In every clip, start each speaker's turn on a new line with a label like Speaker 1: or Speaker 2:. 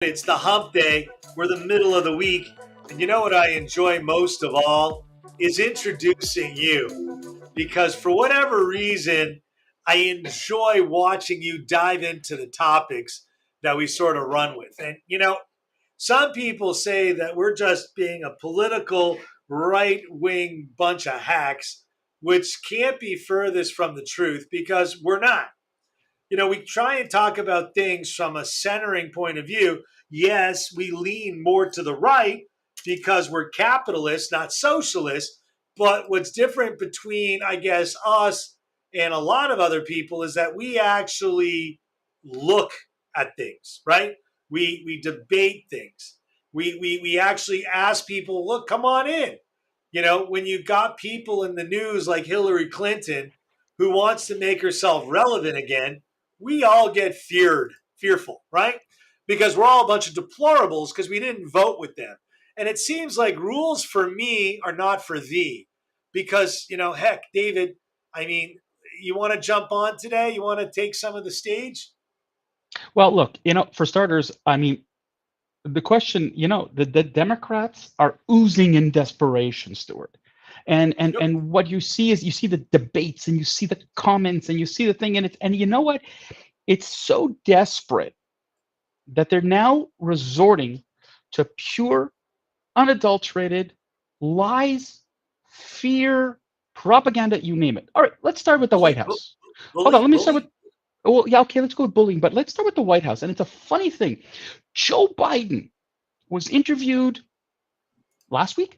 Speaker 1: It's the hump day. We're the middle of the week. And you know what I enjoy most of all is introducing you. Because for whatever reason, I enjoy watching you dive into the topics that we sort of run with. And, some people say that we're just being a political right wing bunch of hacks, which can't be furthest from the truth because we're not. We try and talk about things from a centering point of view. Yes, we lean more to the right because we're capitalists, not socialists. But what's different between, I guess, us and a lot of other people is that we actually look at things, right? We debate things. We actually ask people, look, come on in. When you got people in the news like Hilary Clinton who wants to make herself relevant again, we all get fearful, right? Because we're all a bunch of deplorables because we didn't vote with them. And it seems like rules for me are not for thee. Because, heck, David, I mean, you want to jump on today? You want to take some of the stage?
Speaker 2: Well, look, for starters, I mean, the question, the Democrats are oozing in desperation, Stuart.
Speaker 1: Yep.
Speaker 2: And what you see is you see the debates and you see the comments and you see the thing and you know what? It's so desperate that they're now resorting to pure, unadulterated lies, fear, propaganda, you name it. All right, let's start with the White
Speaker 1: Bully,
Speaker 2: House. Hold on,
Speaker 1: bully,
Speaker 2: let me start with
Speaker 1: bully.
Speaker 2: well, yeah, okay, let's go with bullying, but let's start with the White House. And it's a funny thing. Joe Biden was interviewed last week,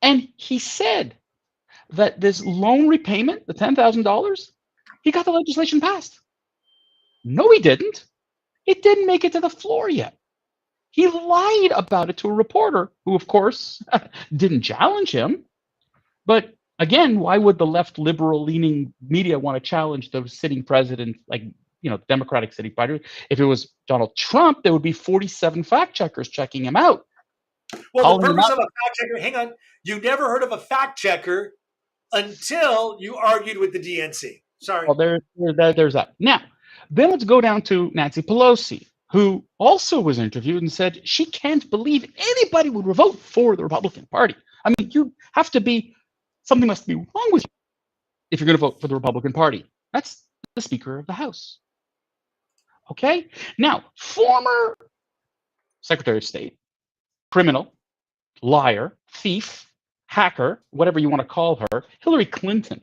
Speaker 2: and he said that this loan repayment, the $10,000, he got the legislation passed. No, he didn't. It didn't make it to the floor yet. He lied about it to a reporter who, of course, didn't challenge him. But again, why would the left liberal leaning media want to challenge the sitting president, like, Democratic sitting president? If it was Donald Trump, there would be 47 fact checkers checking him out,
Speaker 1: Well, the
Speaker 2: calling him
Speaker 1: purpose
Speaker 2: out.
Speaker 1: of a fact checker, hang on, you never heard of a fact checker until you argued with the DNC. Sorry.
Speaker 2: Well, there's that. Now, then let's go down to Nancy Pelosi, who also was interviewed and said she can't believe anybody would vote for the Republican Party. I mean, you have to be, something must be wrong with you if you're going to vote for the Republican Party. That's the Speaker of the House. Okay? Now, former Secretary of State, criminal, liar, thief, hacker, whatever you want to call her, Hilary Clinton,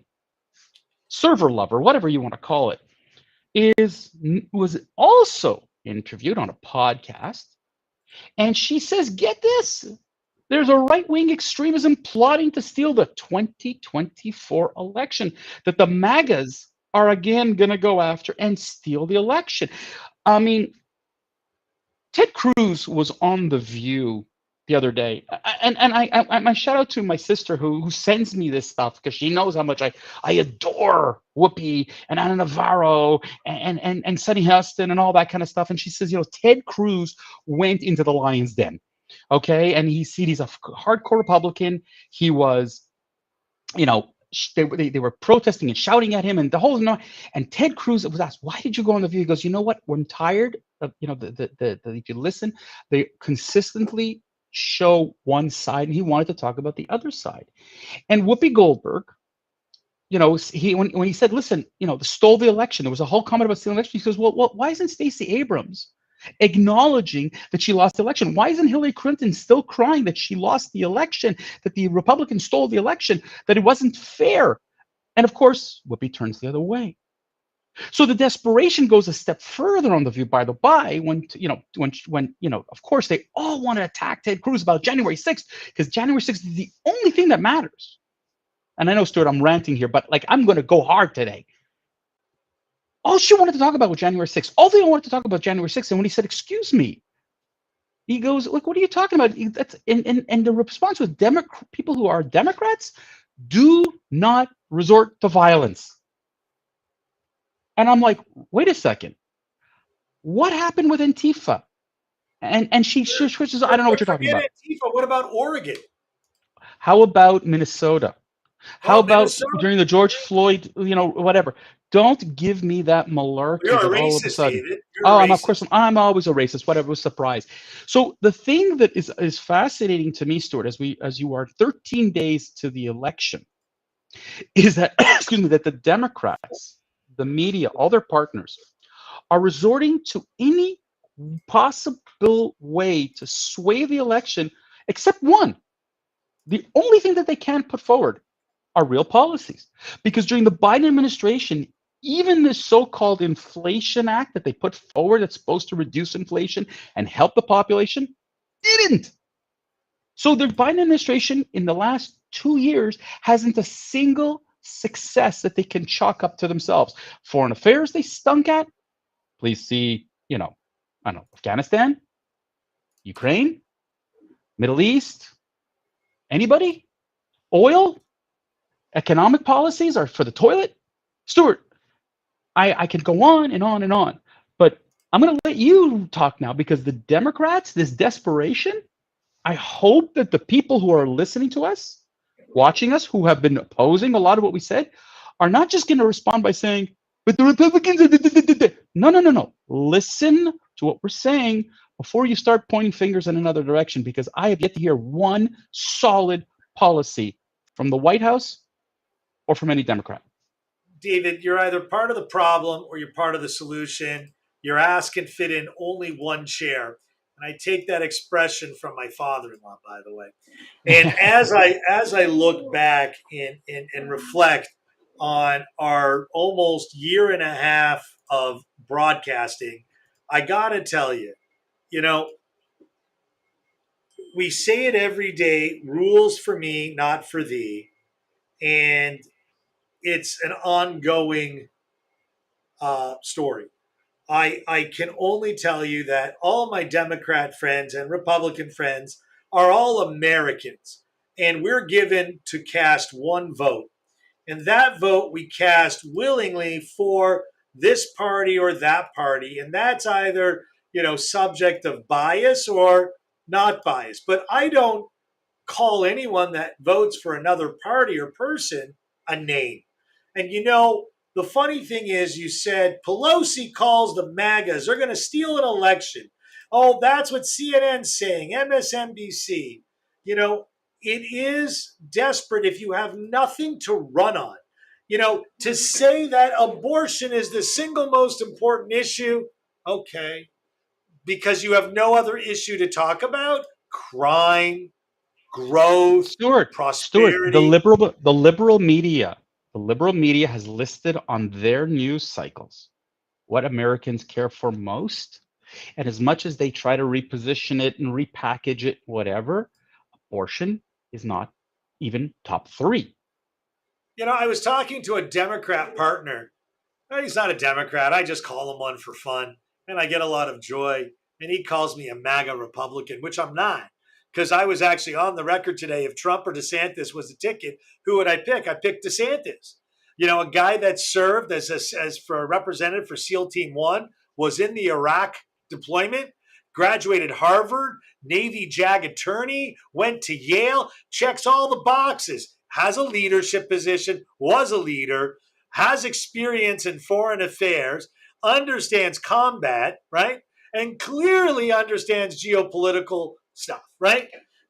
Speaker 2: server lover, whatever you want to call it, was also interviewed on a podcast, and she says, get this, there's a right-wing extremism plotting to steal the 2024 election, that the MAGAs are again going to go after and steal the election. I mean, Ted Cruz was on The View the other day, and my shout out to my sister who sends me this stuff because she knows how much I adore Whoopi and Ana Navarro and Sunny Huston and all that kind of stuff. And she says, Ted Cruz went into the lion's den, okay, and he's a hardcore Republican. He was, they were protesting and shouting at him and the whole and Ted Cruz was asked, why did you go on The View? He goes, you know what, I'm tired of, if you listen, they consistently show one side, and he wanted to talk about the other side. And Whoopi Goldberg, when he said, listen, stole the election, there was a whole comment about stealing the election. He goes, well, why isn't Stacey Abrams acknowledging that she lost the election? Why isn't Hillary Clinton still crying that she lost the election, that the Republicans stole the election, that it wasn't fair? And of course, Whoopi turns the other way. So the desperation goes a step further on The View, by the by, when of course they all want to attack Ted Cruz about January 6th, because January 6th is the only thing that matters. And I know, Stuart, I'm ranting here, but I'm going to go hard today. All she wanted to talk about was January 6th. All they wanted to talk about January 6th. And when he said, excuse me, he goes, look, what are you talking about? And the response was, people who are Democrats do not resort to violence. And I'm like, wait a second. What happened with Antifa? And she switches, I don't know what you're talking
Speaker 1: Forget
Speaker 2: about.
Speaker 1: Antifa. What about Oregon?
Speaker 2: How about Minnesota? How
Speaker 1: Oh,
Speaker 2: about
Speaker 1: Minnesota.
Speaker 2: during the George Floyd, whatever? Don't give me that malarkey
Speaker 1: You're a
Speaker 2: that all of a
Speaker 1: racist,
Speaker 2: sudden,
Speaker 1: David. You're
Speaker 2: oh,
Speaker 1: a
Speaker 2: I'm of course
Speaker 1: racist.
Speaker 2: I'm always a racist. Whatever, was surprised. So the thing that is fascinating to me, Stuart, as you are 13 days to the election, is that excuse me, that the Democrats, the media, all their partners are resorting to any possible way to sway the election, except one. The only thing that they can put forward are real policies. Because during the Biden administration, even this so-called Inflation Act that they put forward that's supposed to reduce inflation and help the population didn't. So the Biden administration in the last 2 years hasn't a single success that they can chalk up to themselves. Foreign affairs they stunk at. Please see, I don't know, Afghanistan, Ukraine, Middle East, anybody? Oil, economic policies are for the toilet. Stuart, I can go on and on and on, but I'm going to let you talk now because the Democrats, this desperation, I hope that the people who are listening to us, watching us, who have been opposing a lot of what we said, are not just going to respond by saying, but the Republicans are. No, no, no, no. Listen to what we're saying before you start pointing fingers in another direction, because I have yet to hear one solid policy from the White House or from any Democrat.
Speaker 1: David, you're either part of the problem or you're part of the solution. Your ass can fit in only one chair. And I take that expression from my father-in-law, by the way. And as I look back and reflect on our almost year and a half of broadcasting, I gotta tell you, you know, we say it every day: rules for me, not for thee. And it's an ongoing story. I can only tell you that all my Democrat friends and Republican friends are all Americans, and we're given to cast one vote. And that vote we cast willingly for this party or that party. And that's either, subject of bias or not bias. But I don't call anyone that votes for another party or person a name. And the funny thing is, you said Pelosi calls the MAGAs, they're going to steal an election. Oh, that's what CNN's saying, MSNBC. It is desperate if you have nothing to run on. To say that abortion is the single most important issue, okay, because you have no other issue to talk about, crime, growth,
Speaker 2: Stuart,
Speaker 1: prosperity.
Speaker 2: the liberal media has listed on their news cycles what Americans care for most. And as much as they try to reposition it and repackage it, whatever, abortion is not even top three.
Speaker 1: I was talking to a Democrat partner. He's not a Democrat. I just call him one for fun, and I get a lot of joy. And he calls me a MAGA Republican, which I'm not, because I was actually on the record today. If Trump or DeSantis was the ticket, who would I pick? I picked DeSantis. A guy that served as for a representative for SEAL Team One, was in the Iraq deployment, graduated Harvard, Navy JAG attorney, went to Yale, checks all the boxes, has a leadership position, was a leader, has experience in foreign affairs, understands combat, right? And clearly understands geopolitical stuff, right?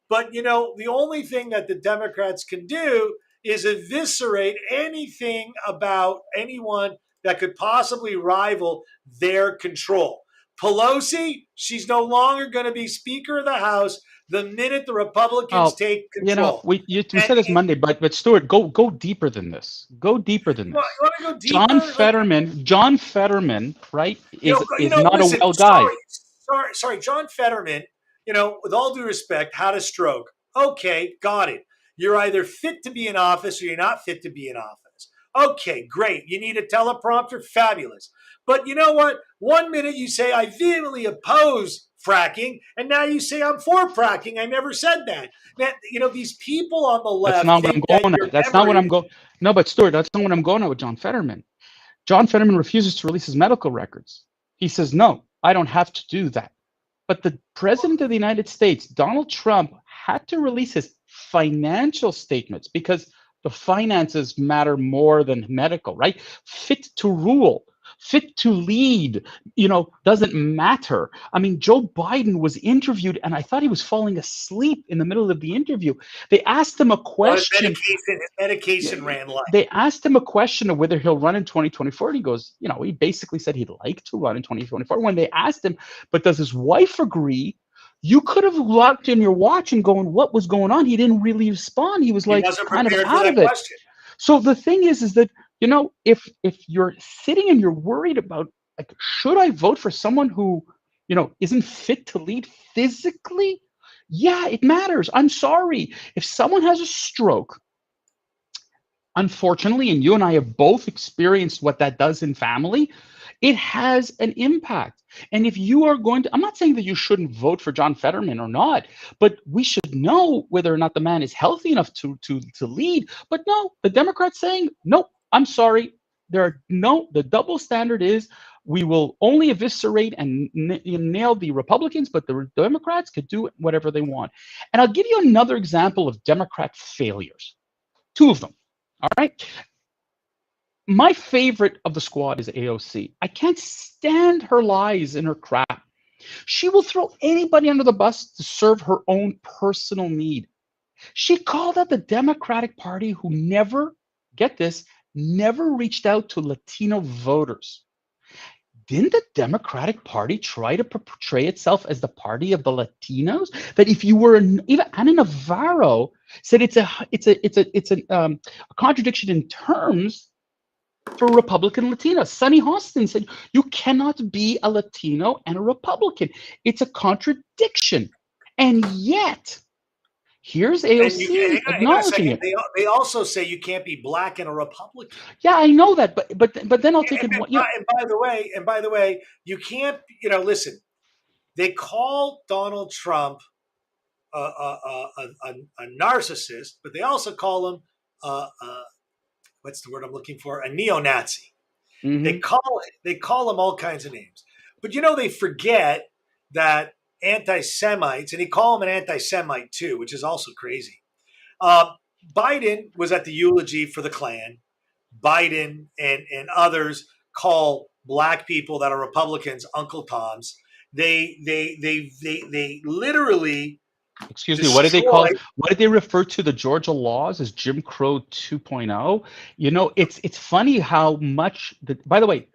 Speaker 1: But, the only thing that the Democrats can do is eviscerate anything about anyone that could possibly rival their control. Pelosi, she's no longer going to be Speaker of the House the minute the Republicans
Speaker 2: Oh,
Speaker 1: take control.
Speaker 2: we
Speaker 1: And,
Speaker 2: said this Monday, but Stuart, go deeper than this. Go deeper than
Speaker 1: you
Speaker 2: this.
Speaker 1: want to go deeper?
Speaker 2: John Fetterman, right, is not a
Speaker 1: Listen,
Speaker 2: well guy.
Speaker 1: sorry, John Fetterman, with all due respect, had a stroke. Okay, got it. You're either fit to be in office or you're not fit to be in office. Okay, great. You need a teleprompter? Fabulous. But you know what? One minute you say, I vehemently oppose fracking, and now you say I'm for fracking. I never said that. Now, these people on the
Speaker 2: That's
Speaker 1: left
Speaker 2: not what I'm
Speaker 1: think that
Speaker 2: going
Speaker 1: your
Speaker 2: at. That's not what
Speaker 1: memory.
Speaker 2: I'm going. No, but Stuart, that's not what I'm going at with John Fetterman. John Fetterman refuses to release his medical records. He says, no, I don't have to do that. But the president of the United States, Donald Trump, had to release his financial statements because the finances matter more than medical, right? Fit to rule, fit to lead, doesn't matter. I mean, Joe Biden was interviewed, and I thought he was falling asleep in the middle of the interview. They asked him a
Speaker 1: Well,
Speaker 2: question.
Speaker 1: his medication ran light.
Speaker 2: They asked him a question of whether he'll run in 2024. And he goes, he basically said he'd like to run in 2024. When they asked him, but does his wife agree? You could have locked in your watch and going, what was going on? He didn't really respond. He was
Speaker 1: He
Speaker 2: like
Speaker 1: wasn't
Speaker 2: kind of
Speaker 1: prepared for
Speaker 2: out
Speaker 1: that
Speaker 2: of it.
Speaker 1: question.
Speaker 2: So the thing is that, if you're sitting and you're worried about, like, should I vote for someone who, isn't fit to lead physically? Yeah, it matters. I'm sorry. If someone has a stroke, unfortunately, and you and I have both experienced what that does in family, it has an impact. And if you are going to, I'm not saying that you shouldn't vote for John Fetterman or not, but we should know whether or not the man is healthy enough to lead. But no, the Democrats saying, nope, I'm sorry. The double standard is we will only eviscerate and nail the Republicans, but the Democrats could do whatever they want. And I'll give you another example of Democrat failures. Two of them. All right. My favorite of the squad is AOC. I can't stand her lies and her crap. She will throw anybody under the bus to serve her own personal need. She called out the Democratic Party who never, get this, never reached out to Latino voters. Didn't the Democratic Party try to portray itself as the party of the Latinos? That if you were even Ana Navarro said it's a contradiction in terms for Republican Latinos. Sonny Hostin said you cannot be a Latino and a Republican. It's a contradiction, and yet here's AOC acknowledging it.
Speaker 1: They also say you can't be black and a Republican.
Speaker 2: Yeah, I know that, but then I'll take it.
Speaker 1: And by the way, you can't. Listen. They call Donald Trump a narcissist, but they also call him what's the word I'm looking for? A neo-Nazi. Mm-hmm. They call him all kinds of names, but they forget that anti-Semites, and he called him an anti-Semite too, which is also crazy. Biden was at the eulogy for the Klan. Biden and others call black people that are Republicans Uncle Toms. They literally.
Speaker 2: Excuse me, what did they call it? What did they refer to the Georgia laws as Jim Crow 2.0? It's funny how much by the way,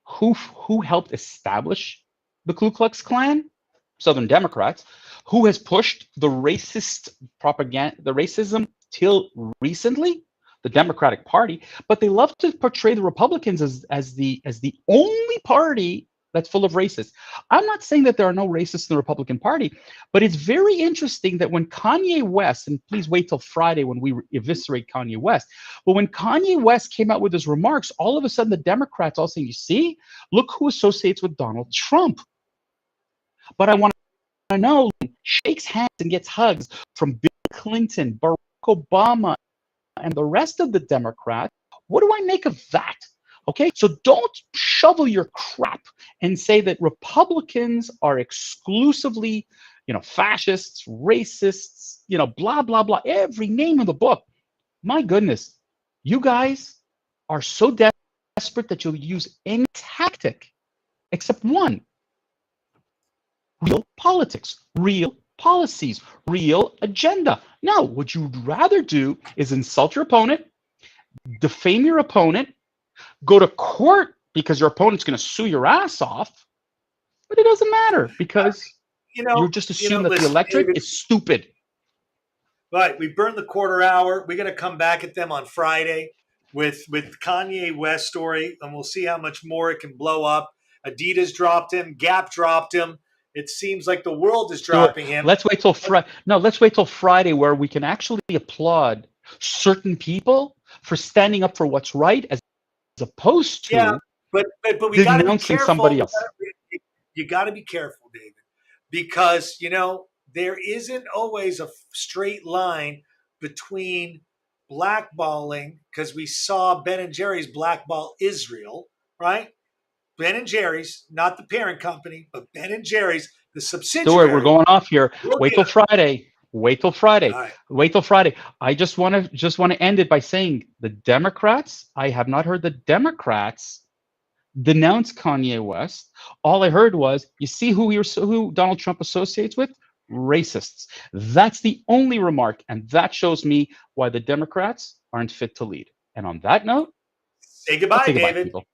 Speaker 2: who helped establish the Ku Klux Klan? Southern Democrats. Who has pushed the racist propaganda, the racism till recently? The Democratic Party. But they love to portray the Republicans as the only party that's full of racists. I'm not saying that there are no racists in the Republican Party, but it's very interesting that when Kanye West, and please wait till Friday when we eviscerate Kanye West, but when Kanye West came out with his remarks, all of a sudden the Democrats all saying, you see, look who associates with Donald Trump. But I want to know, shakes hands and gets hugs from Bill Clinton, Barack Obama, and the rest of the Democrats. What do I make of that? Okay, so don't shovel your crap and say that Republicans are exclusively, fascists, racists, blah, blah, blah, every name in the book. My goodness, you guys are so desperate that you'll use any tactic except one. Real politics, real policies, real agenda. No, what you'd rather do is insult your opponent, defame your opponent, go to court because your opponent's going to sue your ass off, but it doesn't matter because you just assume that the electorate is stupid.
Speaker 1: Right. We burned the quarter hour. We're going to come back at them on Friday with Kanye West story, and we'll see how much more it can blow up. Adidas dropped him. Gap dropped him. It seems like the world is dropping him.
Speaker 2: Let's wait till Friday. No, let's wait till Friday where we can actually applaud certain people for standing up for what's right as opposed to
Speaker 1: but we got to be careful.
Speaker 2: Somebody else.
Speaker 1: You got to be careful, David, because there isn't always a straight line between blackballing, because we saw Ben and Jerry's blackball Israel, right? Ben and Jerry's, not the parent company, but Ben and Jerry's, the subsidiary.
Speaker 2: Stuart, we're going off here. Wait till Friday. Wait till Friday.
Speaker 1: All right.
Speaker 2: Wait till Friday. I just want to end it by saying the Democrats. I have not heard the Democrats denounce Kanye West. All I heard was, you see who Donald Trump associates with? Racists. That's the only remark, and that shows me why the Democrats aren't fit to lead. And on that note,
Speaker 1: Say
Speaker 2: I'll
Speaker 1: goodbye,
Speaker 2: say goodbye,
Speaker 1: David.
Speaker 2: people.